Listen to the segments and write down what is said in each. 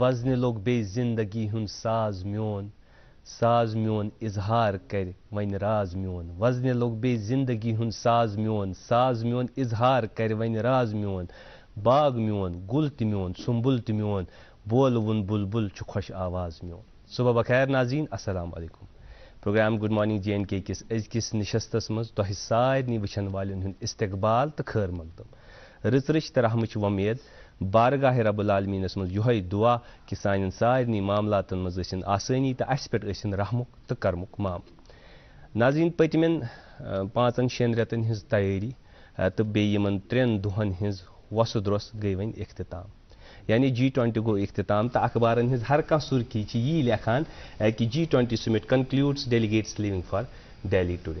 وزن لوگ بے زندگی ہن ساز میون اظہار کر ون راز میون وزن لوگ بے زندگی ہن ساز میون اظہار کر ون راز میون باغ میون گل تہ میون سنبل تہ میون بولوُن بلبل چھ خوش آواز میون. صبح بخیر ناظرین، السلام علیکم. Programme good morning J and K کس أزکِس نشستس مز تۄہہِ سارنٕے وٕچھن والٮ۪ن ہُنٛد استقبال تہٕ خیر مقدم. رٕژ تہٕ رحمٕچ وۄمید بارگاہ رب العالمیٖنس منٛز یِہوٚے دعا کہِ سانٮ۪ن سارنٕے معاملاتن منٛز ٲسِن آسٲنی تہٕ اَسہِ پٮ۪ٹھ ٲسِن رحمُک تہٕ کرمُک معاملہٕ. ناظریٖن، پٔتمٮ۪ن 5-6 رٮ۪تن ہٕنٛز تیٲری تہٕ بیٚیہِ یِمن 3 دۄہن ہٕنٛز وۄسہٕ درۄس گٔے وۄنۍ اختتام. یعنی G20 گوٚو اختتام تہٕ اخبارن ہٕنٛز ہر کانٛہہ سُرخی چھِ یی لیکھان کہِ G20 summit concludes delegates leaving for Delhi today.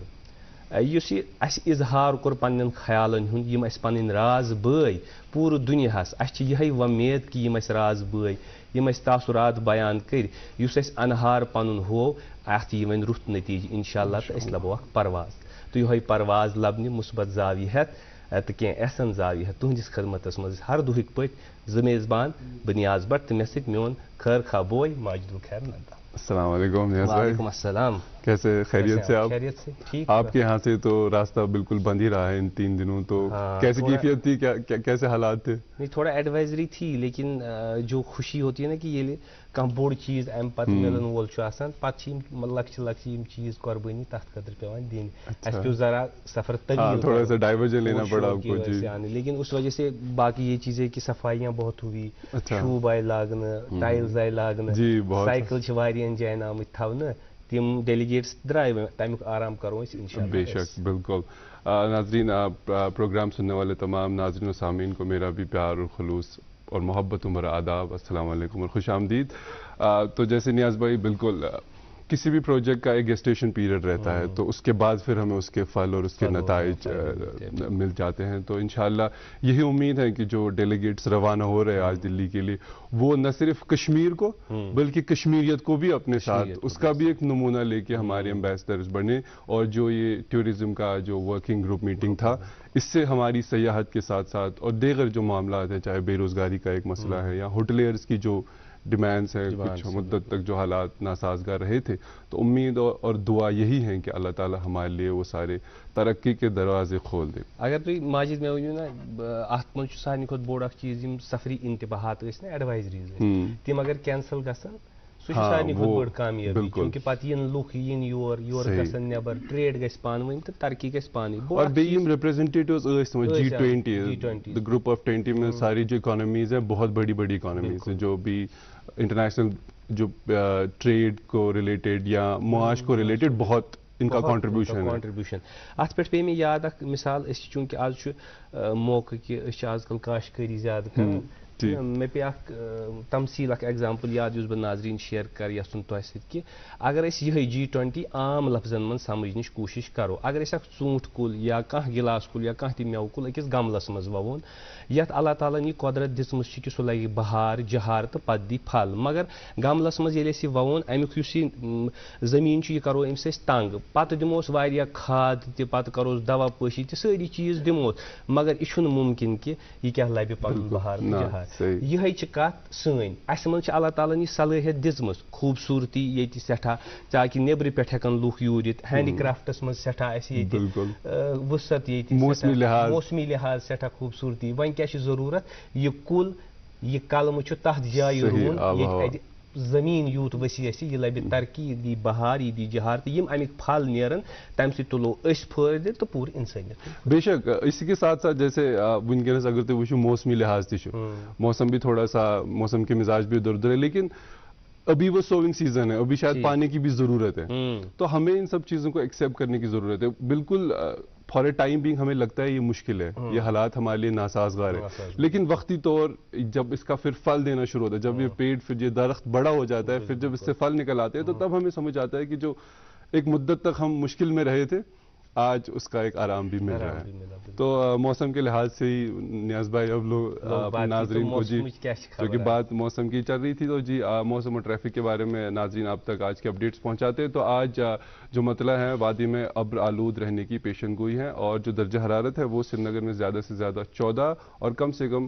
یُس یہِ اَسہِ اظہار کوٚر پننٮ۪ن خیالن ہُنٛد، یِم اَسہِ پنٕنۍ راز بٲے پوٗرٕ دُنیاہس، اَسہِ چھِ یِہوٚے وۄمید کہِ یِم اَسہِ راز بٲے، یِم اَسہِ تاثرات بیان کٔرۍ، یُس اَسہِ انہار پنُن ہوو، اتھ یی وۄنۍ رُت نتیٖجہٕ انشاءاللہ تہٕ أسۍ لبو اکھ پرواز. تہٕ یِہوٚے پرواز لبنہِ مثبت زاویہِ ہٮ۪تھ تہٕ کینٛہہ احسن زاویہِ ہٮ۪تھ تُہنٛدِس خدمتس منٛز ہر دۄہٕکۍ پٲٹھۍ زٕ میزبان بہٕ نیاز بٹ تہٕ مےٚ سۭتۍ میون خیر خواہ بوے ماجد الخیر نندا. السلام علیکم نیاز بھائی. وعلیکم السلام. کیسے خیریت سے آپ؟ خیریت سے ٹھیک. آپ کے یہاں سے تو راستہ بالکل بند ہی رہا ہے ان 3 دنوں، تو کیسی کیفیت تھی، کیسے حالات تھے؟ نہیں، تھوڑا ایڈوائزری تھی، لیکن جو خوشی ہوتی ہے نا کہ یہ کانٛہہ بوٚڑ چیٖز امہِ پتہٕ مِلن وول چھُ آسان، پتہٕ چھِ یِم لۄکچہِ یِم چیٖز قۄربٲنی تتھ خٲطرٕ پیٚوان دِنۍ. اَسہِ پیٚو ذرا سفر طویل، تھوڑا سا ڈائیورژن لینا پڑا آپ کو. جی، لیکن اس وجہ سے باقی یہ چیزیں کہ صفائیاں بہت ہوئی، شوٗب آیہِ لاگنہٕ، ٹایلز آیہِ لاگنہٕ، سایکل چھِ واریاہن جاین آمٕتۍ تھاونہٕ. تِم ڈیلیگیٹس درٛاے وۄنۍ، تمیُک آرام کرو أسۍ انشاءاللہ. بے شک، بالکل. ناظرین، پروگرام سننے والے تمام ناظرین و سامعین کو میرا بھی پیار اور خلوص اور محبت و آداب، السلام علیکم اور خوش آمدید. تو جیسے نیاز بھائی، بالکل کسی بھی پروجیکٹ کا ایک گیسٹیشن پیریڈ رہتا ہے، تو اس کے بعد پھر ہمیں اس کے پھل اور اس کے نتائج مل جاتے ہیں. تو انشاءاللہ یہی امید ہے کہ جو ڈیلیگیٹس روانہ ہو رہے ہیں آج دلی کے لیے، وہ نہ صرف کشمیر کو بلکہ کشمیریت کو بھی اپنے ساتھ، اس کا بھی ایک نمونہ لے کے ہمارے ایمبیسڈرز بنے. اور جو یہ ٹورزم کا جو ورکنگ گروپ میٹنگ تھا، اس سے ہماری سیاحت کے ساتھ ساتھ اور دیگر جو معاملات ہیں، چاہے بے روزگاری کا ایک مسئلہ ہے یا ہوٹلیئرز کی جو ڈیمانڈس ہیں، کچھ مدت تک جو حالات ناسازگار رہے تھے، تو امید اور دعا یہی ہے کہ اللہ تعالیٰ ہمارے لیے وہ سارے ترقی کے دروازے کھول دے. اگر تُہۍ ماجد مےٚ ؤنِو نا، اتھ منٛز چھُ سارنٕے کھۄتہٕ بوٚڑ اکھ چیٖز، یِم سفری انتباہات ٲسۍ نا، ایڈوایزریز ٲسۍ، تِم اگر کینسل گژھن، سُہ چھُ سارنٕے کھۄتہٕ بٔڑ کامیٲبی، چوٗنٛکہِ پتہٕ یِن لُکھ یِن یور گژھن نیبر، ٹریڈ گژھِ پانہٕ ؤنۍ تہٕ ترقی گژھِ پانے. اور بیٚیہِ یِم ریپریزنٹیٹیوز ٲسۍ تِمن G20 گروپ آف 20 میں ساری جو اکانومیز ہیں، بہت بڑی بڑی اکانومیز ہیں، جو بھی انٹرنیشنل جو ٹریڈ کو ریلیٹڈ یا معاش کو ریلیٹڈ بہت ان کا کانٹریبیوشن. اتھ پٮ۪ٹھ پیٚیہِ مےٚ یاد اکھ مثال. أسۍ چھِ چوٗنٛکہِ آز چھُ موقعہٕ کہِ أسۍ چھِ آز کل کاشتکٲری زیادٕ کران. مےٚ پیٚیہِ اکھ تمثیل، اکھ ایگزامپل یاد یُس بہٕ ناظریٖن شیر کرٕ یژھُن تۄہہِ سۭتۍ کہِ اگر أسۍ یِہوٚے G20 عام لفظن منٛز سمجھنٕچ کوٗشش کرو، اگر أسۍ اکھ ژوٗنٛٹھ کُل یا کانٛہہ گِلاس کُل یا کانٛہہ تہِ مٮ۪وٕ کُل أکِس گملس منٛز ووُن، یتھ اللہ تعالیٰ ہن یہِ قۄدرت دِژمٕژ چھِ کہِ سُہ لگہِ بہار جہار تہٕ پتہٕ دی پھل. مگر گملس منٛز ییٚلہِ أسۍ یہِ ووُن، امیُک یُس یہِ زٔمیٖن چھُ، یہِ کرو أمِس أسۍ تنگ، پتہٕ دِموس واریاہ کھاد تہِ، پتہٕ کروس دوا پٲشی تہِ، سٲری چیٖز دِموس، مگر یہِ چھُنہٕ مُمکِن کہِ یہِ کیٛاہ لبہِ پنُن بہار تہٕ جہار. یِہوٚے چھِ کتھ سٲنۍ. اَسہِ منٛز چھِ اللہ تعالیٰ ہن یہِ صلٲحیت دِژمٕژ، خوٗبصوٗرتی ییٚتہِ سٮ۪ٹھاہ، تاکہِ نیبرٕ پٮ۪ٹھ ہٮ۪کن لُکھ یور یِتھ. ہینڈی کرافٹس منٛز سٮ۪ٹھاہ اَسہِ ییٚتہِ وُصعت، ییٚتہِ موسمی لحاظ سٮ۪ٹھاہ خوٗبصوٗرتی. وۄنۍ کیٛاہ چھِ ضروٗرت؟ یہِ کُل، یہِ کلمہٕ چھُ تتھ جایہِ رُوُن ییٚتہِ اَتہِ زٔمیٖن یوٗت ؤسیع آسہِ، یہِ لبہِ ترقی، یہِ دی بہار، یہِ دی جہار، تہٕ یِم امیِکۍ پھل نیرن، تمہِ سۭتۍ تُلو أسۍ فٲیدٕ تہٕ پوٗرٕ اِنسٲنیت. بے شک. اسی کے ساتھ ساتھ جیسے ونکیٚنس اگر تُہۍ وٕچھِو موسمی لحاظ تہِ چھُ، موسم بھی تھوڑا سا، موسم کے مزاج بھی ادھر ادھر ہے، لیکن ابھی وہ سوئنگ سیزن ہے، ابھی شاید پانی کی بھی ضرورت ہے. تو ہمیں ان سب چیزوں کو ایکسیپٹ کرنے کی ضرورت ہے. بالکل فار اے ٹائم بینگ ہمیں لگتا ہے یہ مشکل ہے، یہ حالات ہمارے لیے ناسازگار ہے، لیکن وقتی طور جب اس کا پھر پھل دینا شروع ہوتا ہے، جب یہ پیڑ، پھر یہ درخت بڑا ہو جاتا ہے، پھر جب اس سے پھل نکل آتے ہیں، تو تب ہمیں سمجھ آتا ہے کہ جو ایک مدت تک ہم مشکل میں رہے تھے، آج اس کا ایک آرام بھی مل رہا ہے. تو موسم کے لحاظ سے ہی نیاز بھائی، اب لوگ اپنے ناظرین کو، جی کیونکہ بات موسم کی چل رہی تھی، تو جی موسم اور ٹریفک کے بارے میں ناظرین آپ تک آج کے اپڈیٹس پہنچاتے ہیں. تو آج جو مطلع ہے، وادی میں ابر آلود رہنے کی پیشن گوئی ہے، اور جو درجہ حرارت ہے وہ سری نگر میں زیادہ سے زیادہ 14 اور کم سے کم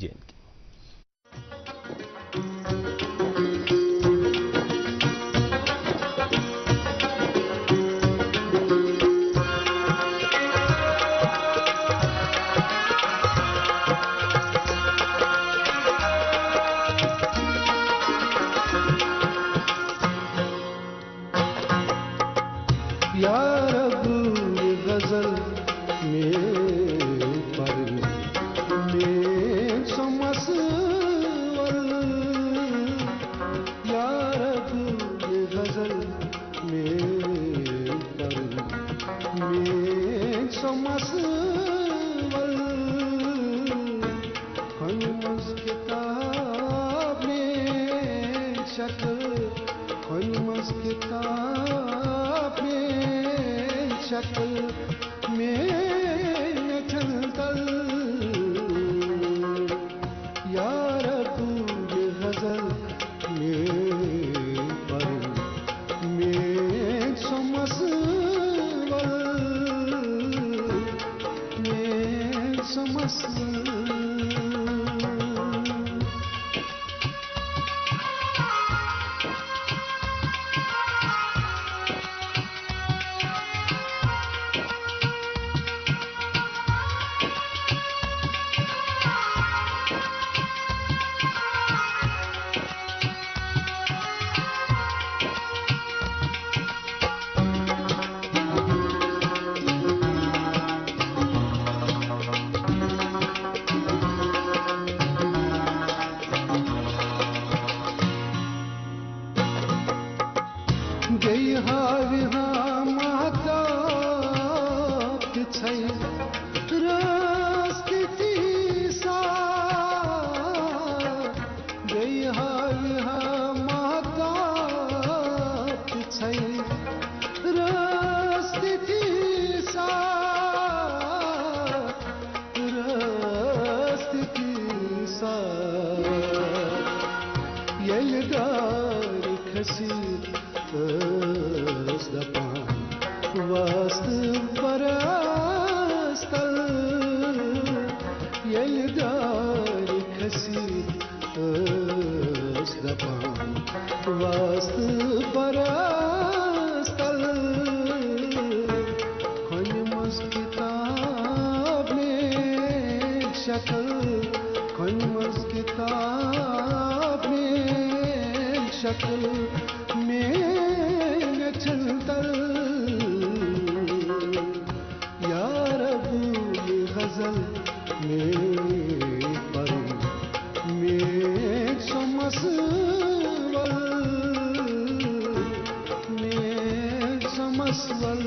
JNK। دپان واسطہ برستل یل دار کھسیت دپان واسطہ برستل کھن مز کتاب میں شکل کھن مز کتاب میں شکل میں چھلتل یا رب غزل میں پری میں سمسول میں سمسول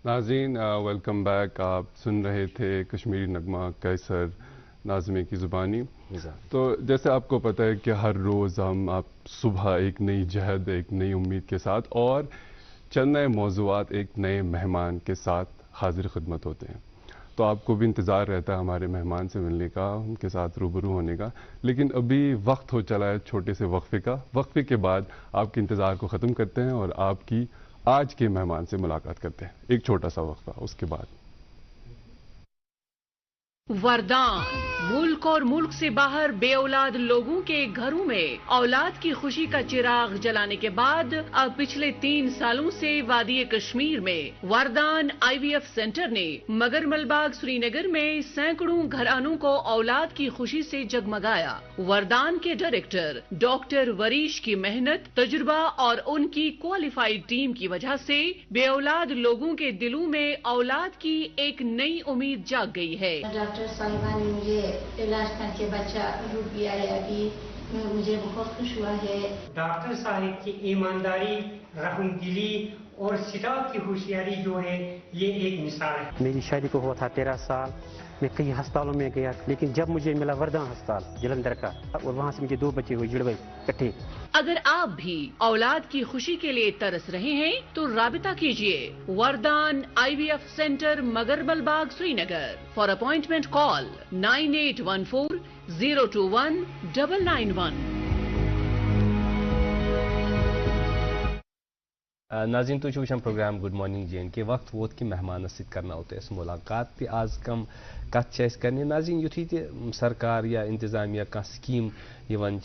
ناظرین ویلکم بیک. آپ سن رہے تھے کشمیری نغمہ قیصر ناظمے کی زبانی. تو جیسے آپ کو پتہ ہے کہ ہر روز ہم آپ صبح ایک نئی جہد ایک نئی امید کے ساتھ اور چند نئے موضوعات ایک نئے مہمان کے ساتھ حاضر خدمت ہوتے ہیں. تو آپ کو بھی انتظار رہتا ہے ہمارے مہمان سے ملنے کا, ان کے ساتھ روبرو ہونے کا. لیکن ابھی وقت ہو چلا ہے چھوٹے سے وقفے کا. وقفے کے بعد آپ کے انتظار کو ختم کرتے ہیں اور آپ کی آج کے مہمان سے ملاقات کرتے ہیں. ایک چھوٹا سا وقفہ, اس کے بعد. وردان ملک اور ملک سے باہر بے اولاد لوگوں کے گھروں میں اولاد کی خوشی کا چراغ جلانے کے بعد اب پچھلے 3 سالوں سے وادی کشمیر میں وردان IVF سینٹر نے مگر ملباغ سری نگر میں سینکڑوں گھرانوں کو اولاد کی خوشی سے جگمگایا. وردان کے ڈائریکٹر ڈاکٹر وریش کی محنت, تجربہ اور ان کی کوالیفائڈ ٹیم کی وجہ سے بے اولاد لوگوں کے دلوں میں اولاد کی ایک نئی امید جاگ گئی ہے. ڈاکٹر صاحبہ نے مجھے علاج کر کے بچہ روپ لیا ہے. ابھی مجھے بہت خوش ہوا ہے. ڈاکٹر صاحب کی ایمانداری, رحم دلی اور اسٹاف کی ہوشیاری جو ہے یہ ایک مثال ہے. میری شادی کو ہوا تھا 13 سال. میں کئی ہسپتالوں میں گیا, لیکن جب مجھے ملا وردان ہسپتال جلندھر کا, اور وہاں سے مجھے 2 بچے ہوئے جڑوے کٹھے. اگر آپ بھی اولاد کی خوشی کے لیے ترس رہے ہیں تو رابطہ کیجیے وردان IVF سینٹر مگر ملباغ سری نگر. فار اپوائنٹمنٹ کال 9814-021-991. ناظرین تو وچھان پروگرام گڈ مارننگ JNK. وقت ووت کہ مہمان ست کرنا ہوتا ہے ملاقات تہ آز کم کت کرنے. ناظرین یتھی تہ سرکار یا انتظامیہ کانٛہہ سکیم یوان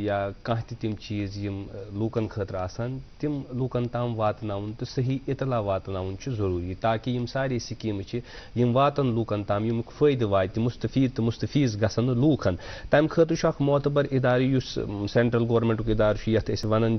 یا کانٛہہ تہ تم چیز یم لوکن خاطر آسان تم لوکن تام واتناون تو صحیح اطلاع واتناون ضروری, تاکہ یم سارے سکیم یم واتن لوکن تام یمیک فائدہ واتہ مستفید تو مستفیض گژھن لوکن. تمہ خاطر اخ معتبر ادارہ یس سینٹرل گورنمنٹک ادارہ یتھ أسۍ ونان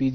PG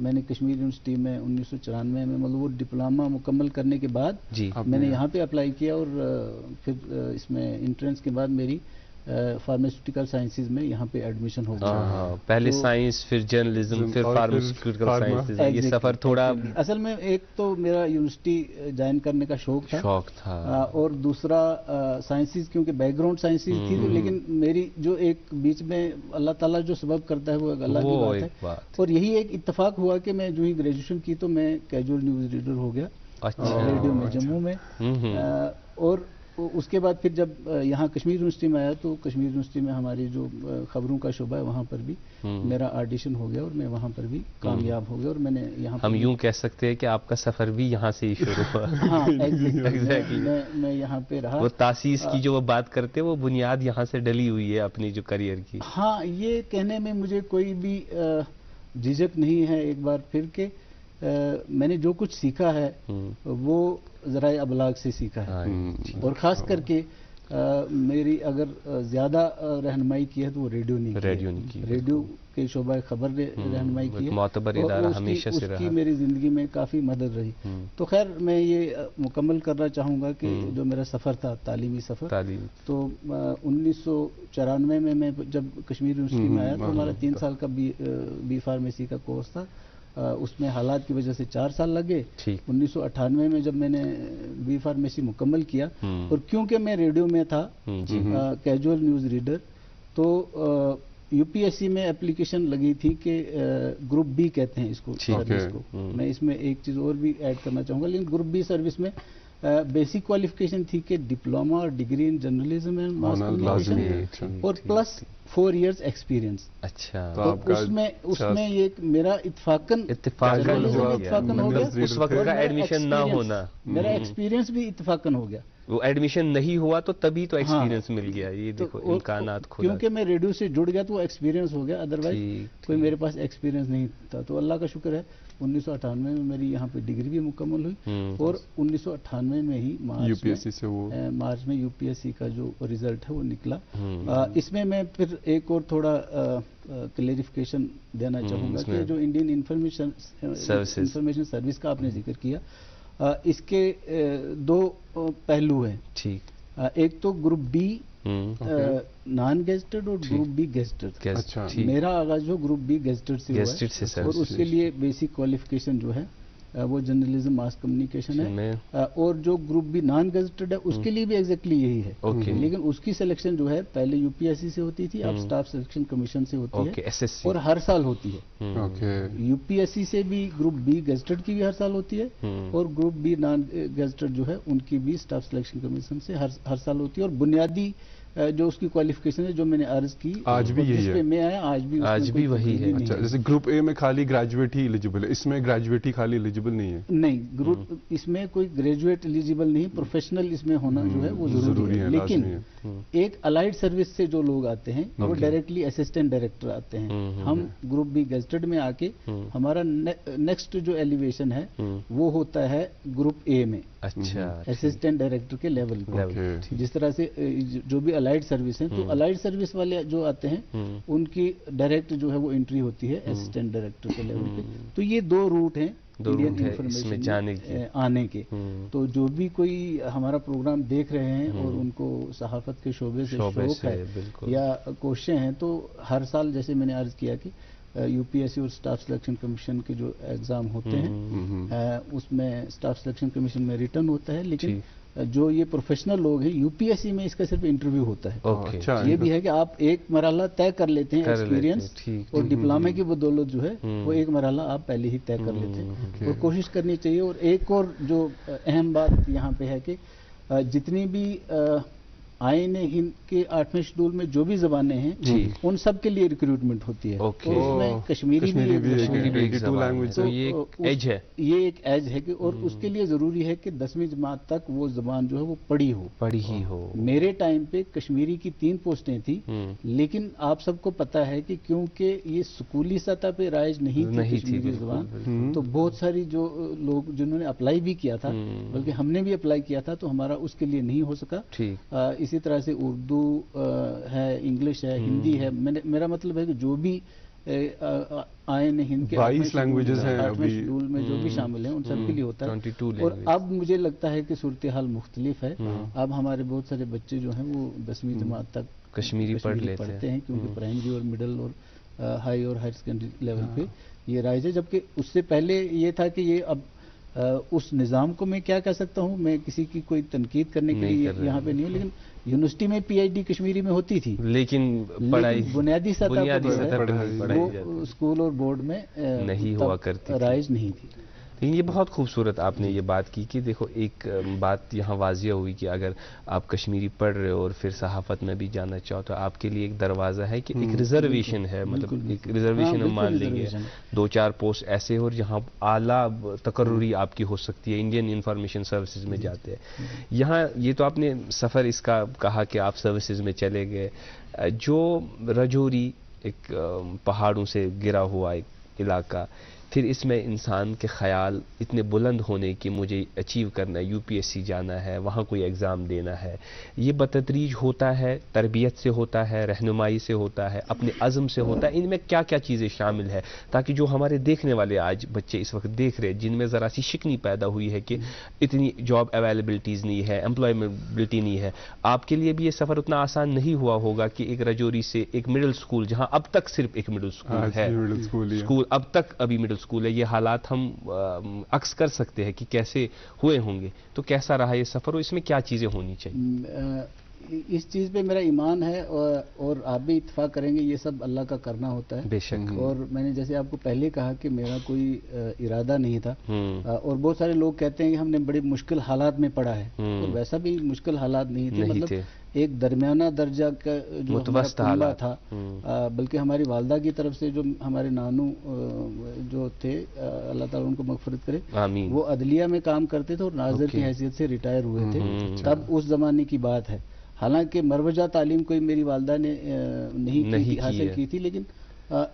میں نے کشمیر یونیورسٹی میں 1994 میں مطلب وہ ڈپلوما مکمل کرنے کے بعد میں نے یہاں پہ اپلائی کیا، اور پھر اس میں انٹرنس کے بعد میری فارماسیوٹیکل سائنسز میں یہاں پہ ایڈمیشن ہو گیا. پہلے سائنس، پھر جرنلزم، پھر فارماسیوٹیکل سائنسز. یہ سفر تھوڑا اصل میں ایک تو میرا یونیورسٹی جوائن کرنے کا شوق تھا، اور دوسرا سائنسز کیونکہ بیک گراؤنڈ سائنسز تھی، لیکن میری جو ایک بیچ میں اللہ تعالیٰ جو سبب کرتا ہے وہ اللہ کی بات ہے. اور یہی ایک اتفاق ہوا کہ میں جو ہی گریجویشن کی تو میں کیجول نیوز ریڈر ہو گیا ریڈیو میں جموں میں. اور اس کے بعد پھر جب یہاں کشمیر یونیورسٹی میں آیا تو کشمیر یونیورسٹی میں ہماری جو خبروں کا شعبہ ہے وہاں پر بھی میرا آڈیشن ہو گیا، اور میں وہاں پر بھی کامیاب ہو گیا. اور میں نے یہاں ہم یوں کہہ سکتے ہیں کہ آپ کا سفر بھی یہاں سے ہی شروع ہوا. ہاں میں یہاں پہ رہا. وہ تاسیس کی جو وہ بات کرتے ہیں وہ بنیاد یہاں سے ڈلی ہوئی ہے اپنی جو کریئر کی. ہاں، یہ کہنے میں مجھے کوئی بھی جھجک نہیں ہے ایک بار پھر کہ میں نے جو کچھ سیکھا ہے وہ ذرائع ابلاغ سے سیکھا ہے، اور خاص کر کے میری اگر زیادہ رہنمائی کی ہے تو وہ ریڈیو کی. ریڈیو کے شعبہ خبر نے رہنمائی کی ہے، معتبر ادارہ ہمیشہ سے رہا. اس کی میری زندگی میں کافی مدد رہی. تو خیر میں یہ مکمل کرنا چاہوں گا کہ جو میرا سفر تھا تعلیمی سفر، تو 1994 میں جب کشمیر یونیورسٹی میں آیا تو ہمارا 3 سال کا بی فارمیسی کا کورس تھا. اس میں حالات کی وجہ سے 4 سال لگے. 1998 میں جب میں نے بی فارمیسی مکمل کیا، اور کیونکہ میں ریڈیو میں تھا کیجول نیوز ریڈر، تو یو پی ایس سی میں اپلیکیشن لگی تھی کہ گروپ بی کہتے ہیں اس کو سروس کو. میں اس میں ایک چیز اور بھی ایڈ کرنا چاہوں گا، لیکن گروپ بی سروس میں بیسک کوالیفیکیشن تھی کہ ڈپلوما اور degree in journalism and mass communication اور پلس 4 ایئرس ایکسپیرینس. اچھا، تو اس میں یہ میرا اتفاقاً ہو گیا. اس وقت کا ایڈمیشن نہ ہونا، میرا ایکسپیرینس بھی اتفاقاً ہو گیا. وہ ایڈمیشن نہیں ہوا تو تبھی تو ایکسپیرینس مل گیا. یہ دیکھو امکانات کھلا، کیونکہ میں ریڈیو سے جڑ گیا تو وہ ایکسپیرینس ہو گیا، ادروائز کوئی میرے پاس ایکسپیرینس نہیں تھا. تو اللہ کا شکر ہے 1998 میں میری یہاں پہ ڈگری بھی مکمل ہوئی، اور 1998 میں ہی مارچ میں یو پی ایس سی کا جو رزلٹ ہے وہ نکلا. اس میں پھر ایک اور تھوڑا کلیریفیکیشن دینا چاہوں گا کہ جو انڈین انفارمیشن سروس کا آپ نے ذکر کیا، اس کے 2 پہلو ہیں. ایک تو گروپ بی نان گیزٹڈ اور گروپ بی گیزٹڈ. میرا آغاز جو گروپ بی گیزٹڈ سے ہوا ہے، اور اس کے لیے بیسک کوالیفیکیشن جو ہے وہ جرنلزم ماس کمیونیکیشن ہے. اور جو گروپ بی نان گیزٹڈ ہے اس کے لیے بھی ایگزیکٹلی یہی ہے، لیکن اس کی سلیکشن جو ہے پہلے یو پی ایس سی سے ہوتی تھی، اب اسٹاف سلیکشن کمیشن سے ہوتی ہے، اور ہر سال ہوتی ہے. یو پی ایس سی سے بھی گروپ بی گیزٹڈ کی بھی ہر سال ہوتی ہے، اور گروپ بی نان گیزٹڈ جو ہے ان کی بھی اسٹاف سلیکشن کمیشن سے ہر سال ہوتی ہے. اور بنیادی جو اس کی کوالیفیکیشن ہے جو میں نے عرض کی آج بھی یہی ہے. میں آیا آج بھی وہی ہے. اچھا، جیسے گروپ اے میں خالی گریجویٹ ہی ایلیجیبل ہے، اس میں گریجویٹ ہی خالی ایلیجیبل نہیں ہے؟ نہیں، گروپ اس میں کوئی گریجویٹ ایلیجیبل نہیں، پروفیشنل اس میں ہونا جو ہے وہ ضروری ہے. لیکن ایک الائڈ سروس سے جو لوگ آتے ہیں وہ ڈائریکٹلی اسسٹنٹ ڈائریکٹر آتے ہیں. ہم گروپ بی گیزٹڈ میں آ کے ہمارا نیکسٹ جو ایلیویشن ہے وہ ہوتا ہے گروپ اے میں، اسسٹنٹ ڈائریکٹر کے لیول پہ. جس طرح سے جو بھی الائڈ سروس ہیں، تو الائڈ سروس والے جو آتے ہیں ان کی ڈائریکٹ جو ہے وہ انٹری ہوتی ہے اسسٹنٹ ڈائریکٹر کے لیول پہ. تو یہ 2 روٹ ہیں انڈین انفارمیشن آنے کے. تو جو بھی کوئی ہمارا پروگرام دیکھ رہے ہیں اور ان کو صحافت کے شعبے سے شوق ہے یا کوششیں ہیں، تو ہر سال جیسے میں نے عرض کیا کہ یو پی ایس سی اور اسٹاف سلیکشن کمیشن کے جو ایگزام ہوتے ہیں اس میں اسٹاف سلیکشن کمیشن میں ریٹرن ہوتا ہے، لیکن جو یہ پروفیشنل لوگ ہیں یو پی ایس سی میں اس کا صرف انٹرویو ہوتا ہے. یہ بھی ہے کہ آپ ایک مرحلہ طے کر لیتے ہیں ایکسپیرینس، اور ڈپلومے کی بدولت جو ہے وہ ایک مرحلہ آپ پہلے ہی طے کر لیتے ہیں. اور کوشش کرنی چاہیے. اور ایک اور جو اہم بات یہاں پہ ہے کہ جتنی بھی آئین ہند کے 8ویں شیڈول میں جو بھی زبانیں ہیں ان سب کے لیے ریکروٹمنٹ ہوتی ہے. اس میں کشمیری بھی یہ ایک ایج ہے کہ، اور اس کے لیے ضروری ہے کہ 10ویں جماعت تک وہ زبان جو ہے وہ پڑھی ہو. میرے ٹائم پہ کشمیری کی 3 پوسٹیں تھیں، لیکن آپ سب کو پتا ہے کہ کیونکہ یہ اسکولی سطح پہ رائج نہیں تھی کشمیری زبان، تو بہت ساری جو لوگ جنہوں نے اپلائی بھی کیا تھا، بلکہ ہم نے بھی اپلائی کیا تھا، تو ہمارا اس کے لیے نہیں ہو سکا. اسی طرح سے اردو ہے، انگلش ہے، ہندی ہے. میرا مطلب ہے کہ جو بھی آئین ہند کے 22 لینگویجز ہیں ابھی شیڈول میں جو بھی شامل ہیں ان سب کے لیے ہوتا ہے. اور اب مجھے لگتا ہے کہ صورتحال مختلف ہے. اب ہمارے بہت سارے بچے جو ہیں وہ 10ویں جماعت تک کشمیری پڑھتے ہیں کیونکہ پرائمری اور مڈل اور ہائی اور ہائر سیکنڈری لیول پہ یہ رائج ہے. جبکہ اس سے پہلے یہ تھا کہ یہ اب اس نظام کو میں کیا کہہ سکتا ہوں, میں کسی کی کوئی تنقید کرنے کے لیے یہاں پہ نہیں ہوں, لیکن یونیورسٹی میں پی ایچ ڈی کشمیری میں ہوتی تھی, لیکن پڑھائی بنیادی سطح پر وہ اسکول اور بورڈ میں نہیں ہوا کرتی, رائج نہیں تھی. لیکن یہ بہت خوبصورت آپ نے یہ بات کی کہ دیکھو ایک بات یہاں واضح ہوئی کہ اگر آپ کشمیری پڑھ رہے ہو اور پھر صحافت میں بھی جانا چاہو تو آپ کے لیے ایک دروازہ ہے کہ ایک ریزرویشن ہے, مطلب ایک ریزرویشن ہم مان لیں گے 2-4 پوسٹ ایسے ہو جہاں اعلیٰ تقرری آپ کی ہو سکتی ہے, انڈین انفارمیشن سروسز میں جاتے ہیں. یہاں یہ تو آپ نے سفر اس کا کہا کہ آپ سروسز میں چلے گئے, جو رجوری ایک پہاڑوں سے گرا ہوا ایک علاقہ, پھر اس میں انسان کے خیال اتنے بلند ہونے کہ مجھے اچیو کرنا ہے, یو پی ایس سی جانا ہے, وہاں کوئی ایگزام دینا ہے, یہ بتدریج ہوتا ہے, تربیت سے ہوتا ہے, رہنمائی سے ہوتا ہے, اپنے عزم سے ہوتا ہے. ان میں کیا کیا چیزیں شامل ہے تاکہ جو ہمارے دیکھنے والے آج بچے اس وقت دیکھ رہے جن میں ذرا سی شکنی پیدا ہوئی ہے کہ اتنی جاب اویلیبلٹیز نہیں ہے, امپلائمنٹبلٹی نہیں ہے, آپ کے لیے بھی یہ سفر اتنا آسان نہیں ہوا ہوگا کہ ایک رجوری سے ایک مڈل اسکول, جہاں اب تک صرف ایک مڈل اسکول ہے, اسکول اب تک ابھی مڈل اسکول ہے, یہ حالات ہم عکس کر سکتے ہیں کہ کیسے ہوئے ہوں گے, تو کیسا رہا یہ سفر اور اس میں کیا چیزیں ہونی چاہیے؟ اس چیز پہ میرا ایمان ہے اور آپ بھی اتفاق کریں گے یہ سب اللہ کا کرنا ہوتا ہے. بے شک. اور میں نے جیسے آپ کو پہلے کہا کہ میرا کوئی ارادہ نہیں تھا, اور بہت سارے لوگ کہتے ہیں کہ ہم نے بڑے مشکل حالات میں پڑھا ہے, اور ویسا بھی مشکل حالات نہیں تھے, مطلب ایک درمیانہ درجہ کا جو ہمارا تھا, بلکہ ہماری والدہ کی طرف سے جو ہمارے نانو جو تھے اللہ تعالیٰ ان کو مغفرت کرے, وہ عدلیہ میں کام کرتے تھے اور ناظر کی حیثیت سے ریٹائر ہوئے تھے, تب اس زمانے کی بات ہے. حالانکہ مروجہ تعلیم کوئی میری والدہ نے نہیں حاصل کی تھی, لیکن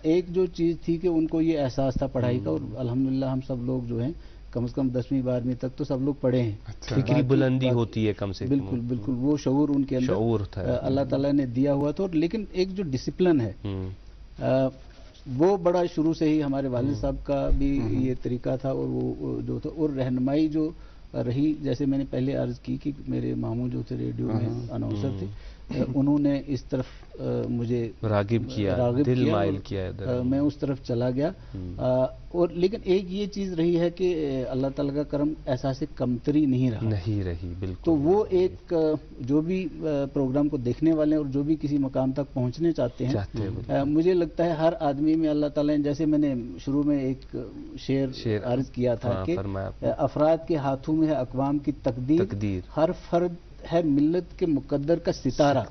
ایک جو چیز تھی کہ ان کو یہ احساس تھا پڑھائی کا, اور الحمدللہ ہم سب لوگ جو ہیں کم از کم 10ویں 12ویں تک تو سب لوگ پڑھے ہیں. فکری بلندی ہوتی ہے کم سے کم. بالکل بالکل, وہ شعور ان کے اندر اللہ تعالیٰ نے دیا ہوا تھا. لیکن ایک جو ڈسپلن ہے وہ بڑا شروع سے ہی ہمارے والد صاحب کا بھی یہ طریقہ تھا, اور وہ جو تھا, اور رہنمائی جو رہی, جیسے میں نے پہلے عرض کی کہ میرے ماموں جو تھے ریڈیو میں اناؤنسر تھے, انہوں نے اس طرف مجھے راغب کیا, دل مائل کیا, میں اس طرف چلا گیا. اور لیکن ایک یہ چیز رہی ہے کہ اللہ تعالیٰ کا کرم احساس کمتری نہیں رہی. بالکل. تو وہ ایک جو بھی پروگرام کو دیکھنے والے ہیں اور جو بھی کسی مقام تک پہنچنے چاہتے ہیں, مجھے لگتا ہے ہر آدمی میں اللہ تعالیٰ نے, جیسے میں نے شروع میں ایک شعر عرض کیا تھا کہ افراد کے ہاتھوں میں ہے اقوام کی تقدیر, ہر فرد ہے ملت کے مقدر کا ستارہ.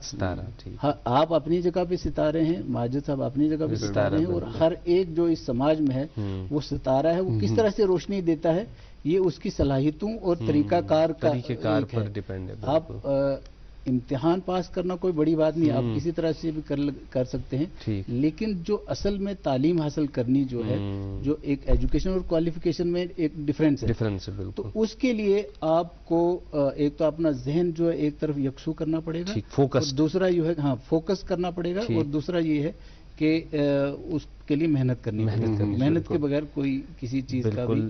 آپ اپنی جگہ پہ ستارے ہیں, ماجد صاحب اپنی جگہ پہ ستارے ہیں, اور ہر ایک جو اس سماج میں ہے وہ ستارہ ہے. وہ کس طرح سے روشنی دیتا ہے یہ اس کی صلاحیتوں اور طریقہ کار پر ڈیپینڈ ہے. آپ امتحان پاس کرنا کوئی بڑی بات نہیں, آپ کسی طرح سے بھی کر سکتے ہیں, لیکن جو اصل میں تعلیم حاصل کرنی جو ہے, جو ایک ایجوکیشن اور کوالیفیکیشن میں ایک ڈفرینس ہے, تو اس کے لیے آپ کو ایک تو اپنا ذہن جو ہے ایک طرف یکسو کرنا پڑے گا, فوکس, دوسرا یہ ہے فوکس کرنا پڑے گا, اور دوسرا یہ ہے کہ اس کے لیے محنت کرنی, محنت کے بغیر کوئی کسی چیز کا بھی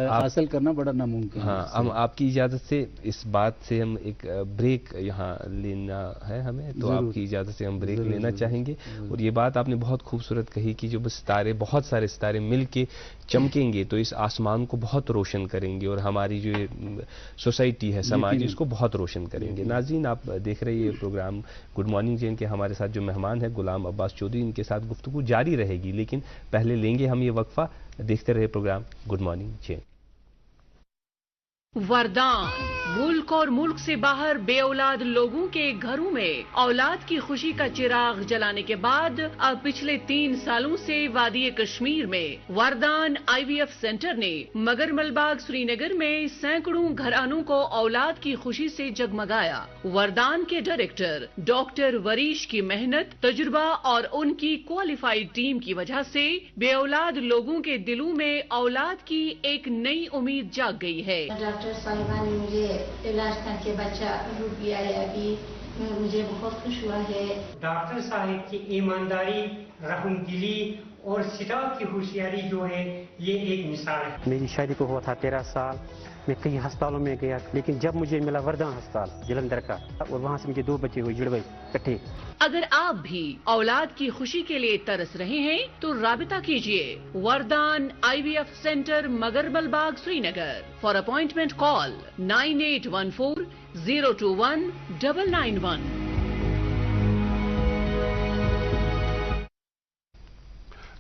حاصل کرنا بڑا ناممکن ہے. ہم آپ کی اجازت سے اس بات سے ہم ایک بریک یہاں لینا ہے ہمیں, تو آپ کی اجازت سے ہم بریک لینا چاہیں گے. اور یہ بات آپ نے بہت خوبصورت کہی کہ جب ستارے, بہت سارے ستارے مل کے چمکیں گے تو اس آسمان کو بہت روشن کریں گے, اور ہماری جو سوسائٹی ہے, سماج, اس کو بہت روشن کریں گے. ناظرین, آپ دیکھ رہے یہ پروگرام گڈ مارننگ جین کے, ہمارے ساتھ جو مہمان ہیں غلام عباس چودھری, ان کے ساتھ گفتگو جاری رہے گی, لیکن پہلے لیں گے ہم یہ وقفہ. دیکھتے رہے پروگرام گڈ مارننگ جین. وردان ملک اور ملک سے باہر بے اولاد لوگوں کے گھروں میں اولاد کی خوشی کا چراغ جلانے کے بعد اب پچھلے 3 سالوں سے وادی کشمیر میں وردان آئی وی ایف سینٹر نے مگرمل باغ سری نگر میں سینکڑوں گھرانوں کو اولاد کی خوشی سے جگمگایا. وردان کے ڈائریکٹر ڈاکٹر وریش کی محنت, تجربہ اور ان کی کوالیفائڈ ٹیم کی وجہ سے بے اولاد لوگوں کے دلوں میں اولاد کی ایک نئی امید جاگ گئی ہے. ڈاکٹر صاحبہ نے مجھے علاج کر کے بچہ روپیہ ابھی مجھے بہت خوش ہوا ہے. ڈاکٹر صاحب کی ایمانداری, رحم دلی اور سٹاف کی ہوشیاری جو ہے یہ ایک مثال ہے. میری شادی کو ہوا تھا 13 سال. میں کئی ہسپتالوں میں گیا لیکن جب مجھے ملا وردان ہسپتال جلندھر کا اور وہاں سے مجھے 2 بچے ہوئے جڑوے کٹھے. اگر آپ بھی اولاد کی خوشی کے لیے ترس رہے ہیں تو رابطہ کیجیے وردان IVF centre مگربل Bagh Sri Nagar. For appointment کال 9814-021-991.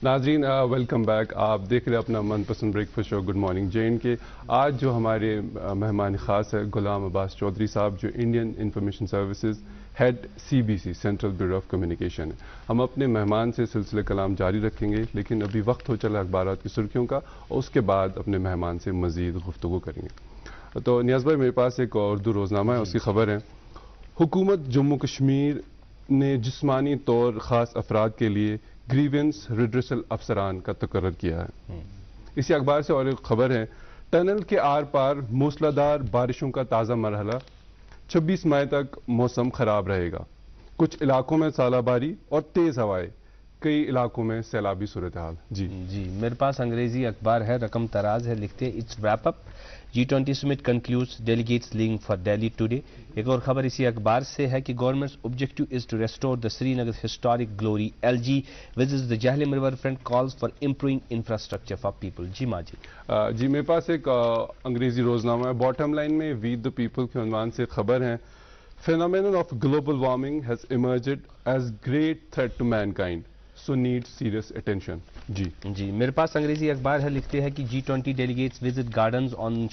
ناظرین ویلکم بیک. آپ دیکھ رہے ہیں اپنا من پسند بریک فاسٹ شو گڈ مارننگ جین کے. آج جو ہمارے مہمان خاص ہے غلام عباس چودھری صاحب جو Indian information services head CBC central bureau of communication ہے. ہم اپنے مہمان سے سلسلہ کلام جاری رکھیں گے لیکن ابھی وقت ہو چلا اخبارات کی سرخیوں کا اور اس کے بعد اپنے مہمان سے مزید گفتگو کریں گے. تو نیاز بھائی میرے پاس ایک اردو روزنامہ ہے, اس کی خبر ہے حکومت جموں کشمیر نے جسمانی طور خاص افراد کے لیے گریونس ریڈریسل افسران کا تقرر کیا ہے. اسی اخبار سے اور ایک خبر ہے ٹنل کے آر پار موسلادھار بارشوں کا تازہ مرحلہ. 26 مئی تک موسم خراب رہے گا. کچھ علاقوں میں ژالہ باری اور تیز ہوائیں, کئی علاقوں میں سیلابی صورتحال. جی میرے پاس انگریزی اخبار ہے, رقم تراز ہے, لکھتے it's wrap up G20 summit concludes delegates leaving for Delhi today. ایک اور خبر اسی اخبار سے ہے کہ government's objective is to restore the Srinagar historic glory. LG visits the Jhelum river front calls for improving infrastructure for people. جی ماجد. جی میرے پاس ایک انگریزی روزنامہ ہے, باٹم لائن میں ویڈ دا پیپل کے عنوان سے خبر ہے phenomenon of global warming has emerged as great threat to mankind so need serious attention. جی میرے پاس انگریزی اخبار ہے, لکھتے ہیں کہ G20 delegates visit gardens on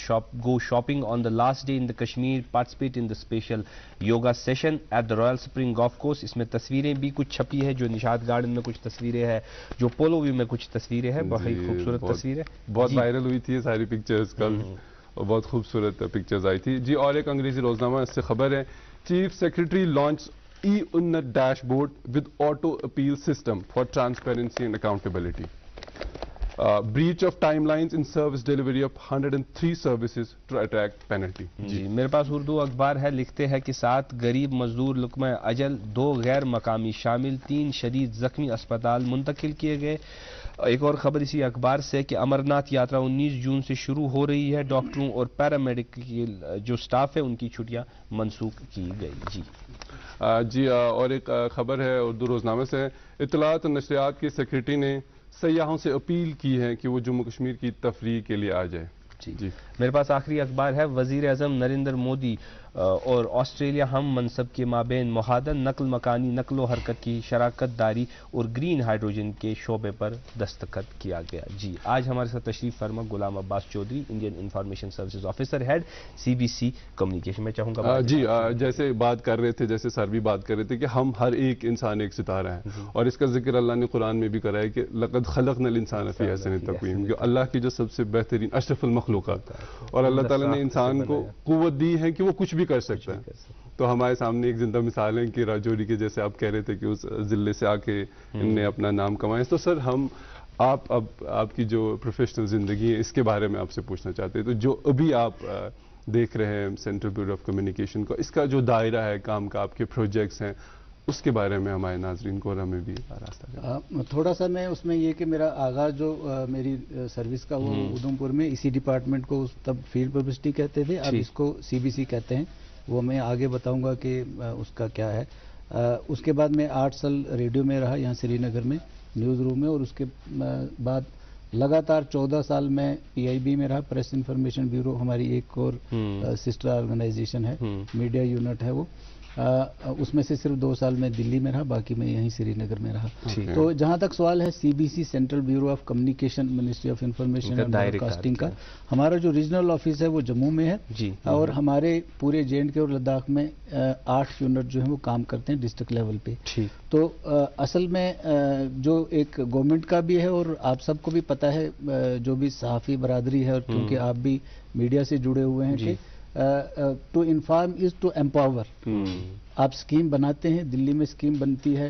go shopping on the last day in the Kashmir, participate in the special yoga session at the royal spring golf course. اس میں تصویریں بھی کچھ چھپی ہے, جو نشاط گارڈن میں کچھ تصویریں ہیں, جو پولو ویو میں کچھ تصویریں ہیں, بہت خوبصورت تصویریں, بہت وائرل ہوئی تھی ساری پکچرز کل, بہت خوبصورت پکچرز آئی تھی. جی اور ایک انگریزی روزنامہ اس سے خبر ہے chief secretary launch eUnnat dashboard with auto appeal system for transparency and accountability. breach of timelines in service delivery of 103 services to attract penalty. جی میرے پاس اردو اخبار ہے, لکھتے ہیں کہ 7 غریب مزدور لقمہ اجل, 2 غیر مقامی شامل, 3 شدید زخمی اسپتال منتقل کیے گئے. ایک اور خبر اسی اخبار سے کہ امرناتھ یاترا 19 جون سے شروع ہو رہی ہے, ڈاکٹروں اور پیرامیڈیکل جو سٹاف ہے ان کی چھٹیاں منسوخ کی گئی. جی اور ایک خبر ہے اردو روزنامے سے, اطلاعات اور نشریات کی سیکرٹری نے سیاحوں سے اپیل کی ہے کہ وہ جموں کشمیر کی تفریح کے لیے آ جائے. جی میرے پاس آخری اخبار ہے وزیر اعظم نریندر مودی اور آسٹریلیا ہم منصب کے مابین معاہدہ نقل مکانی نقل و حرکت کی شراکت داری اور گرین ہائیڈروجن کے شعبے پر دستخط کیا گیا. جی آج ہمارے ساتھ تشریف فرما Ghulam Abbas Chaudhary, Indian information services officer head CBC communication. میں چاہوں گا جی جیسے بات کر رہے تھے, جیسے سر بھی بات کر رہے تھے کہ ہم ہر ایک انسان ایک ستارہ ہے, اور اس کا ذکر اللہ نے قرآن میں بھی کرا ہے کہ لقد خلقنا الانسان فی احسن تقویم, کہ اللہ کی جو سب سے بہترین اشرف المخلوقات, اور اللہ تعالیٰ نے انسان کو قوت دی ہے کہ وہ کچھ بھی کر سکتا ہے. تو ہمارے سامنے ایک زندہ مثال ہے کہ راجوری کے, جیسے آپ کہہ رہے تھے کہ اس ضلع سے آ کے ان نے اپنا نام کمایا. تو سر ہم آپ کی جو پروفیشنل زندگی ہے اس کے بارے میں آپ سے پوچھنا چاہتے ہیں. تو جو ابھی آپ دیکھ رہے ہیں سینٹرل بیورو آف کمیونیکیشن کو, اس کا جو دائرہ ہے کام کا, آپ کے پروجیکٹس ہیں, اس کے بارے میں ہمارے ناظرین کو اور ہمیں بھی راستہ. تھوڑا سا میں اس میں یہ کہ میرا آغاز جو میری سروس کا وہ ادھمپور میں اسی ڈپارٹمنٹ کو تب فیلڈ پبلسٹی کہتے تھے, اب اس کو CBC کہتے ہیں. وہ میں آگے بتاؤں گا کہ اس کا کیا ہے. اس کے بعد میں 8 سال ریڈیو میں رہا یہاں سری نگر میں نیوز روم میں, اور اس کے بعد لگاتار 14 سال میں PIB میں رہا, پریس انفارمیشن بیورو ہماری ایک اور سسٹر آرگنائزیشن ہے, میڈیا یونٹ ہے وہ. اس میں سے صرف 2 سال میں دلی میں رہا, باقی میں یہیں سری نگر میں رہا. تو جہاں تک سوال ہے CBC central bureau of communication ministry of information and broadcasting کا, ہمارا جو ریجنل آفس ہے وہ جموں میں ہے, اور ہمارے پورے JNK اور لداخ میں 8 یونٹ جو ہیں وہ کام کرتے ہیں ڈسٹرکٹ لیول پہ. تو اصل میں جو ایک گورنمنٹ کا بھی ہے, اور آپ سب کو بھی پتہ ہے جو بھی صحافی برادری ہے, اور کیونکہ آپ بھی میڈیا سے جڑے ہوئے ہیں, کہ to inform is to empower. آپ اسکیم بناتے ہیں, دلی میں اسکیم بنتی ہے,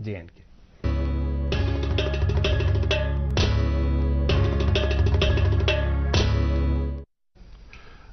JNK।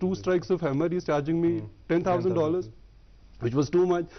2 strikes of hammer, he is charging me $10,000 which was too much।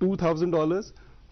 $2,000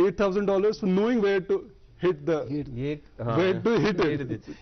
$8,000 for knowing where to hit the where to hit it,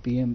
PM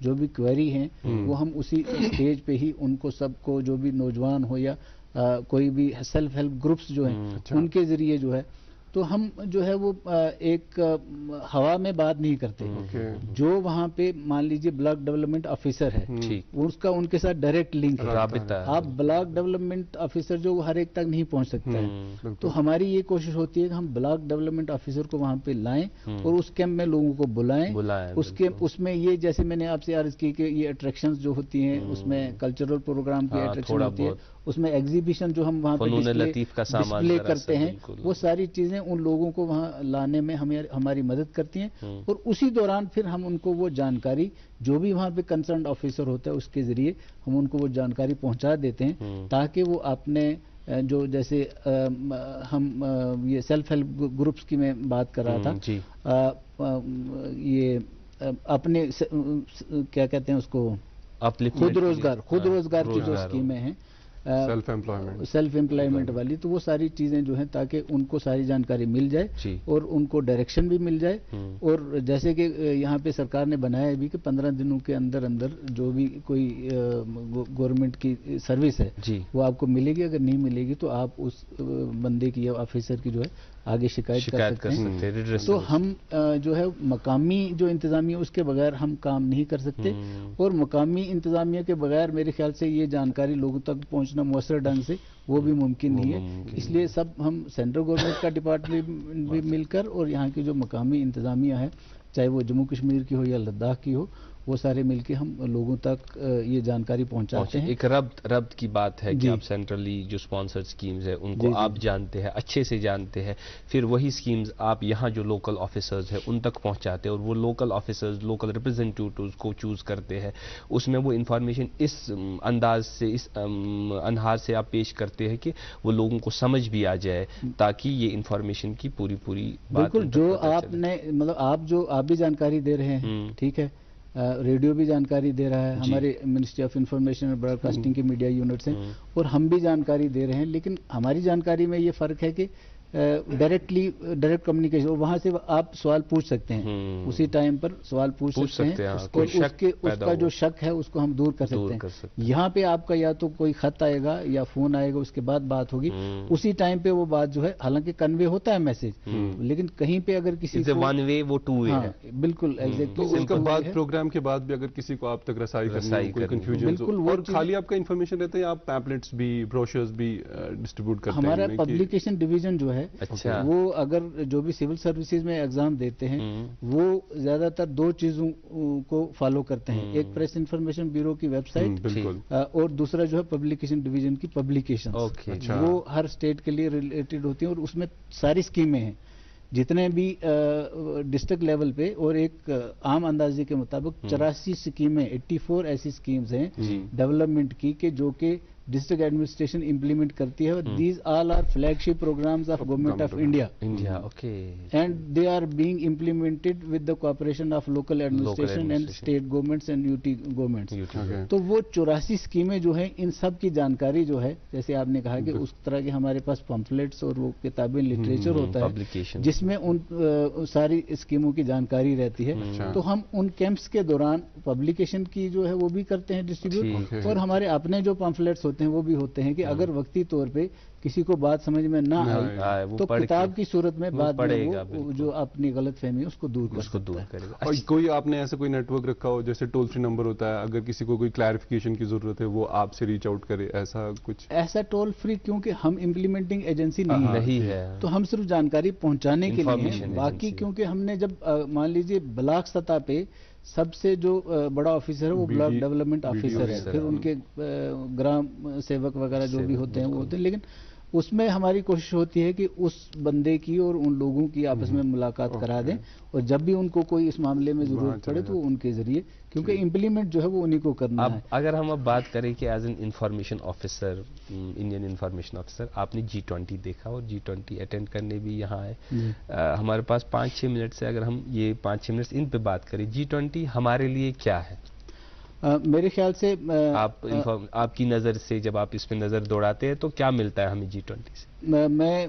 جو بھی کوئری ہیں وہ ہم اسی اسٹیج پہ ہی ان کو سب کو جو بھی نوجوان ہو یا کوئی بھی سیلف ہیلپ گروپس جو ہیں ان کے ذریعے جو ہے تو ہم جو ہے وہ ایک ہوا میں بات نہیں کرتے. جو وہاں پہ مان لیجئے بلاک ڈیولپمنٹ آفیسر ہے اس کا ان کے ساتھ ڈائریکٹ لنک ہے. آپ بلاک ڈیولپمنٹ آفیسر جو ہر ایک تک نہیں پہنچ سکتا ہے, تو ہماری یہ کوشش ہوتی ہے کہ ہم بلاک ڈیولپمنٹ آفیسر کو وہاں پہ لائیں اور اس کیمپ میں لوگوں کو بلائیں. اس میں یہ جیسے میں نے آپ سے عرض کی کہ یہ اٹریکشنز جو ہوتی ہیں اس میں کلچرل پروگرام کی اٹریکشن ہوتی ہے, اس میں ایگزیبیشن جو ہم وہاں پہ ڈسپلے کرتے ہیں, وہ ساری چیزیں ان لوگوں کو وہاں لانے میں ہماری مدد کرتی ہیں. اور اسی دوران پھر ہم ان کو وہ جانکاری جو بھی وہاں پہ کنسرنڈ آفیسر ہوتا ہے اس کے ذریعے ہم ان کو وہ جانکاری پہنچا دیتے ہیں تاکہ وہ اپنے جو جیسے ہم یہ سیلف ہیلپ گروپس کی میں بات کر رہا تھا, یہ اپنے کیا کہتے ہیں اس کو خود روزگار کی جو اسکیمیں ہیں سیلف امپلائمنٹ والی, تو وہ ساری چیزیں جو ہیں تاکہ ان کو ساری جانکاری مل جائے اور ان کو ڈائریکشن بھی مل جائے. اور جیسے کہ یہاں پہ سرکار نے بنایا بھی کہ 15 دنوں کے اندر جو بھی کوئی گورنمنٹ کی سروس ہے وہ آپ کو ملے گی, اگر نہیں ملے گی تو آپ اس بندے کی یا آفیسر کی جو ہے آگے شکایت کر سکتے ہیں. تو ہم جو ہے مقامی جو انتظامیہ اس کے بغیر ہم کام نہیں کر سکتے, اور مقامی انتظامیہ کے بغیر میرے خیال سے یہ جانکاری لوگوں تک پہنچنا مؤثر ڈھنگ سے وہ بھی ممکن نہیں ہے. اس لیے سب ہم سینٹرل گورنمنٹ کا ڈپارٹمنٹ بھی مل کر اور یہاں کی جو مقامی انتظامیہ ہے چاہے وہ جموں کشمیر کی ہو یا لداخ کی ہو, وہ سارے مل کے ہم لوگوں تک یہ جانکاری پہنچاتے ہیں. ایک ربط کی بات ہے کہ آپ سینٹرلی جو اسپانسرڈ اسکیمز ہیں ان کو آپ جانتے ہیں, اچھے سے جانتے ہیں, پھر وہی اسکیمز آپ یہاں جو لوکل آفیسرز ہیں ان تک پہنچاتے ہیں, اور وہ لوکل آفیسرز لوکل ریپرزینٹیوز کو چوز کرتے ہیں. اس میں وہ انفارمیشن اس انداز سے اس انہار سے آپ پیش کرتے ہیں کہ وہ لوگوں کو سمجھ بھی آ جائے, تاکہ یہ انفارمیشن کی پوری بات. بالکل, جو آپ نے مطلب آپ بھی جانکاری دے رہے ہیں, ٹھیک ہے, ریڈیو بھی جانکاری دے رہا ہے, ہمارے منسٹری آف انفارمیشن اور براڈ کاسٹنگ کے میڈیا یونٹس ہیں, اور ہم بھی جانکاری دے رہے ہیں. لیکن ہماری جانکاری میں یہ فرق ہے کہ ڈائریکٹ کمیونیکیشن, وہاں سے آپ سوال پوچھ سکتے ہیں, اسی ٹائم پر سوال پوچھ سکتے ہیں, اور اس کا جو شک ہے اس کو ہم دور کر سکتے ہیں. یہاں پہ آپ کا یا تو کوئی خط آئے گا یا فون آئے گا, اس کے بعد بات ہوگی, اسی ٹائم پہ وہ بات جو ہے حالانکہ کنوے ہوتا ہے میسج, لیکن کہیں پہ اگر کسی کو ون وے وہ ٹو وے ہے. بالکل ایگزیکٹلی, اس کے بعد پروگرام کے بعد بھی اگر کسی کو آپ تک رسائی کرنی کوئی کنفیوژن, اور خالی آپ کا انفارمیشن رہتا ہے, آپ پیمپلیٹس بھی بروشرز بھی ڈسٹریبیوٹ کرتے ہیں. ہمارا پبلیکیشن ڈویژن جو ہے وہ اگر جو بھی سول سروسز میں ایگزام دیتے ہیں وہ زیادہ تر 2 چیزوں کو فالو کرتے ہیں, ایک پریس انفارمیشن بیورو کی ویب سائٹ, اور دوسرا جو ہے پبلیکیشن ڈویژن کی پبلیکیشن. وہ ہر اسٹیٹ کے لیے ریلیٹڈ ہوتی ہیں, اور اس میں ساری اسکیمیں ہیں جتنے بھی ڈسٹرکٹ لیول پہ, اور ایک عام اندازے کے مطابق 84 اسکیمیں 84 ایسی اسکیمز ہیں ڈیولپمنٹ کی کہ جو کہ ڈسٹرکٹ ایڈمنسٹریشن امپلیمنٹ کرتی ہے. These all are flagship programmes of government of India, and they are being implemented with the cooperation of local administration and state governments and UT governments. تو وہ 84 اسکیمیں جو ہیں ان سب کی جانکاری جو ہے, جیسے آپ نے کہا کہ اس طرح کے ہمارے پاس پمفلیٹس اور وہ کتابیں لٹریچر ہوتا ہے جس میں ان ساری اسکیموں کی جانکاری رہتی ہے. تو ہم ان کیمپس کے دوران پبلیکیشن کی جو ہے وہ بھی کرتے ہیں ڈسٹریبیوٹ, اور ہمارے اپنے جو پمفلیٹس ہوتے ہیں وہ بھی ہوتے ہیں کہ اگر وقتی طور پہ کسی کو بات سمجھ میں نہ آئی تو کتاب کی صورت میں بعد میں جو اپنی غلط فہمی ہے اس کو دور کرے گا. اور کوئی آپ نے ایسا کوئی نیٹ ورک رکھا ہو جیسے ٹول فری نمبر ہوتا ہے, اگر کسی کو کوئی کلیریفیکیشن کی ضرورت ہے وہ آپ سے ریچ آؤٹ کرے, ایسا کچھ؟ ایسا ٹول فری کیونکہ ہم امپلیمنٹنگ ایجنسی نہیں ہے, تو ہم صرف جانکاری پہنچانے کے لیے ہیں. باقی کیونکہ ہم نے جب مان لیجیے بلاک سطح پہ سب سے جو بڑا آفیسر ہے وہ بلاک ڈیولپمنٹ آفیسر ہے, پھر ان کے گرام سیوک وغیرہ جو بھی ہوتے ہیں وہ ہوتے ہیں, لیکن اس میں ہماری کوشش ہوتی ہے کہ اس بندے کی اور ان لوگوں کی آپس میں ملاقات کرا دیں, اور جب بھی ان کو کوئی اس معاملے میں ضرورت پڑے تو ان کے ذریعے, کیونکہ امپلیمنٹ جو ہے وہ انہی کو کرنا ہے. اگر ہم اب بات کریں کہ as an information officer, Indian information officer, آپ نے G20 دیکھا اور G20 اٹینڈ کرنے بھی یہاں آئے. ہمارے پاس 5-6 منٹ سے اگر ہم یہ 5-6 منٹ ان پہ بات کریں, G20 ہمارے لیے کیا ہے؟ میرے خیال سے آپ کی نظر سے جب آپ اس پہ نظر دوڑاتے ہیں تو کیا ملتا ہے ہمیں G20 سے؟ میں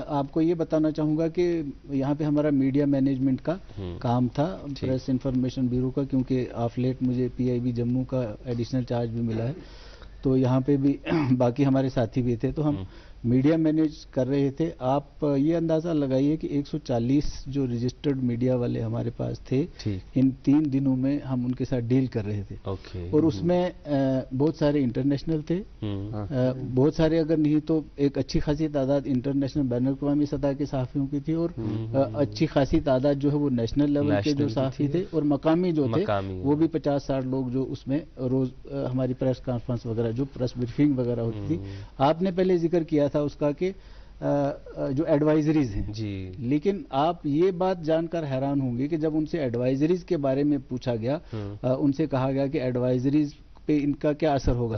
آپ کو یہ بتانا چاہوں گا کہ یہاں پہ ہمارا میڈیا مینجمنٹ کا کام تھا، پریس انفارمیشن بیورو کا، کیونکہ آف لیٹ مجھے PIB جموں کا ایڈیشنل چارج بھی ملا ہے، تو یہاں پہ بھی باقی ہمارے ساتھی بھی تھے، تو ہم میڈیا مینیج کر رہے تھے. آپ یہ اندازہ لگائیے کہ 140 جو رجسٹرڈ میڈیا والے ہمارے پاس تھے، ان 3 دنوں میں ہم ان کے ساتھ ڈیل کر رہے تھے. اور اس میں بہت سارے انٹرنیشنل تھے، بہت سارے اگر نہیں تو ایک اچھی خاصی تعداد انٹرنیشنل بین الاقوامی سطح کے صحافیوں کی تھی، اور اچھی خاصی تعداد جو ہے وہ نیشنل لیول کے جو صحافی تھے، اور مقامی جو تھے وہ بھی 50-60 لوگ جو اس میں روز ہماری پریس کانفرنس وغیرہ جو پریس بریفنگ وغیرہ ہوتی تھی. آپ نے پہلے ذکر کیا تھا اس کا کہ جو ایڈوائزریز ہیں، لیکن آپ یہ بات جان کر حیران ہوں گے کہ جب ان سے ایڈوائزریز کے بارے میں پوچھا گیا، ان سے کہا گیا کہ ایڈوائزریز پہ ان کا کیا اثر ہوگا،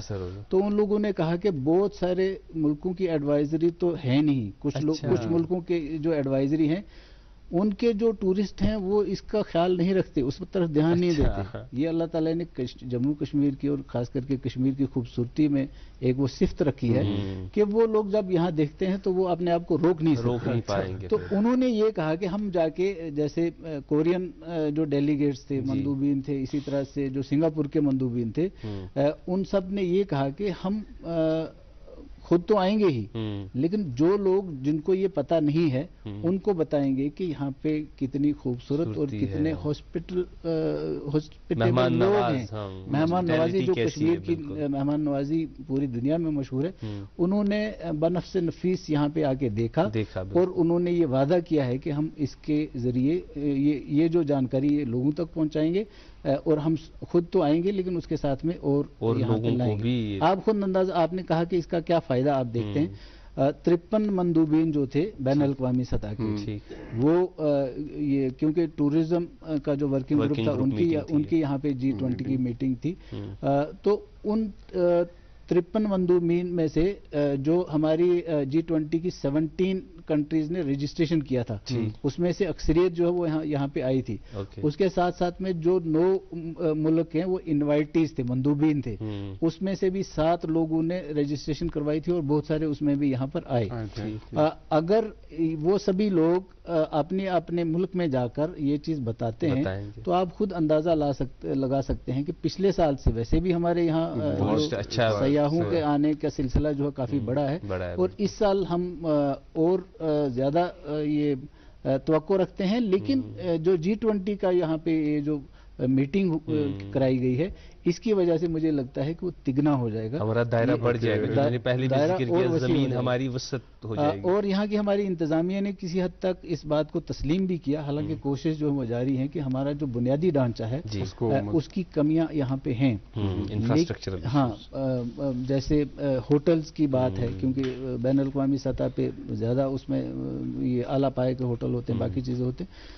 تو ان لوگوں نے کہا کہ بہت سارے ملکوں کی ایڈوائزری تو ہے نہیں، کچھ ملکوں کے جو ایڈوائزری ہیں ان کے جو ٹورسٹ ہیں وہ اس کا خیال نہیں رکھتے، اس طرف دھیان نہیں دیتے. یہ اللہ تعالیٰ نے جموں کشمیر کی اور خاص کر کے کشمیر کی خوبصورتی میں ایک وہ صفت رکھی ہے کہ وہ لوگ جب یہاں دیکھتے ہیں تو وہ اپنے آپ کو روک نہیں پائیں گے. تو انہوں نے یہ کہا کہ ہم جا کے جیسے کورین جو ڈیلیگیٹس تھے، مندوبین تھے، اسی طرح سے جو سنگاپور کے مندوبین تھے، ان سب نے یہ کہا کہ ہم خود تو آئیں گے ہی، لیکن جو لوگ جن کو یہ پتہ نہیں ہے ان کو بتائیں گے کہ یہاں پہ کتنی خوبصورت اور کتنے ہاسپٹیبل لوگ ہیں. مہمان نوازی جو کشمیر کی مہمان نوازی پوری دنیا میں مشہور ہے، انہوں نے بنفس نفیس یہاں پہ آ کے دیکھا، اور انہوں نے یہ وعدہ کیا ہے کہ ہم اس کے ذریعے یہ جو جانکاری یہ لوگوں تک پہنچائیں گے، اور ہم خود تو آئیں گے لیکن اس کے ساتھ میں اور یہاں پہ لائیں گے. آپ خود انداز آپ نے کہا کہ اس کا کیا فائدہ آپ دیکھتے ہیں. 53 مندوبین جو تھے بین الاقوامی سطح کے، وہ یہ کیونکہ ٹورزم کا جو ورکنگ گروپ تھا ان کی یہاں پہ G20 کی میٹنگ تھی، تو ان 53 مندوبین میں سے جو ہماری G20 کی 17 کنٹریز نے رجسٹریشن کیا تھا، اس میں سے اکثریت جو ہے وہ یہاں پہ آئی تھی. اس کے ساتھ ساتھ میں جو 9 ملک ہیں وہ انوائٹیز تھے، مندوبین تھے، اس میں سے بھی 7 لوگوں نے رجسٹریشن کروائی تھی اور بہت سارے اس میں بھی یہاں پر آئے. اگر وہ سبھی لوگ اپنے ملک میں جا کر یہ چیز بتاتے ہیں تو آپ خود اندازہ لگا سکتے ہیں کہ پچھلے سال سے ویسے بھی ہمارے یہاں سیاحوں کے آنے کا سلسلہ جو ہے کافی بڑا ہے، اور اس سال ہم اور زیادہ یہ توقع رکھتے ہیں. لیکن جو G20 کا یہاں پہ یہ جو میٹنگ کرائی گئی ہے، اس کی وجہ سے مجھے لگتا ہے کہ وہ تگنا ہو جائے گا، ہمارا دائرہ بڑھ جائے گا، میں نے پہلے بھی ذکر کیا، زمین ہماری وسعت ہو جائے گی. اور یہاں کی ہماری انتظامیہ نے کسی حد تک اس بات کو تسلیم بھی کیا، حالانکہ کوشش جو ہے جاری ہے کہ ہمارا جو بنیادی ڈھانچہ ہے اس کی کمیاں یہاں پہ ہیں. انفراسٹرکچر، ہاں، جیسے ہوٹلز کی بات ہے، کیونکہ بین الاقوامی سطح پہ زیادہ اس میں یہ اعلیٰ پائے کے ہوٹل ہوتے ہیں، باقی چیزیں ہوتے ہیں.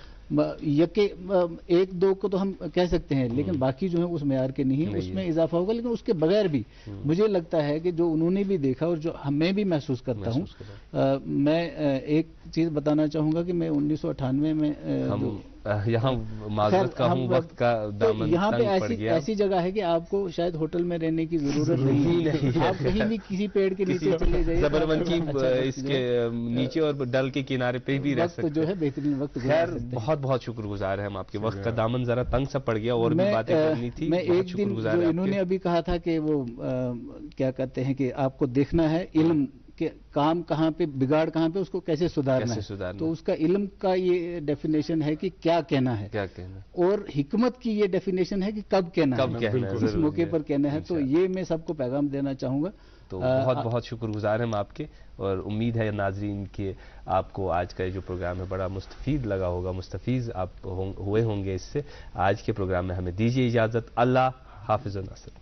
ایک دو کو تو ہم کہہ سکتے ہیں، لیکن باقی جو ہیں اس معیار کے نہیں ہیں، اس میں اضافہ ہوگا. لیکن اس کے بغیر بھی مجھے لگتا ہے کہ جو انہوں نے بھی دیکھا اور جو میں بھی محسوس کرتا ہوں، میں ایک چیز بتانا چاہوں گا کہ میں 1998 میں یہاں معذرت کا ہوں، وقت کا دامن یہاں پہ تنگ پڑ گیا. ایسی جگہ ہے کہ آپ کو شاید ہوٹل میں رہنے کی ضرورت نہیں ہے، آپ کہیں بھی کسی پیڑ کے نیچے چلے جائیے، زبرون کی اس کے نیچے اور ڈل کے کنارے پہ بھی رہ سکتے ہیں. جو ہے بہترین وقت. خیر، بہت بہت شکر گزار ہیں ہم آپ کے. وقت کا دامن ذرا تنگ سا پڑ گیا، اور بھی باتیں کرنی تھی. میں ایک دن جو انہوں نے ابھی کہا تھا کہ وہ کیا کہتے ہیں کہ آپ کو دیکھنا ہے علم کہ کام کہاں پہ، بگاڑ کہاں پہ، اس کو کیسے سدھارنا ہے. تو اس کا علم کا یہ ڈیفینیشن ہے کہ کیا کہنا ہے، اور حکمت کی یہ ڈیفینیشن ہے کہ کب کہنا ہے، اس موقع پر کہنا ہے. تو یہ میں سب کو پیغام دینا چاہوں گا. تو بہت بہت شکر گزار ہیں ہم آپ کے، اور امید ہے ناظرین کہ آپ کو آج کا جو پروگرام ہے بڑا مستفید لگا ہوگا، مستفیض آپ ہوئے ہوں گے اس سے. آج کے پروگرام میں ہمیں دیجیے اجازت. اللہ حافظ و ناصر.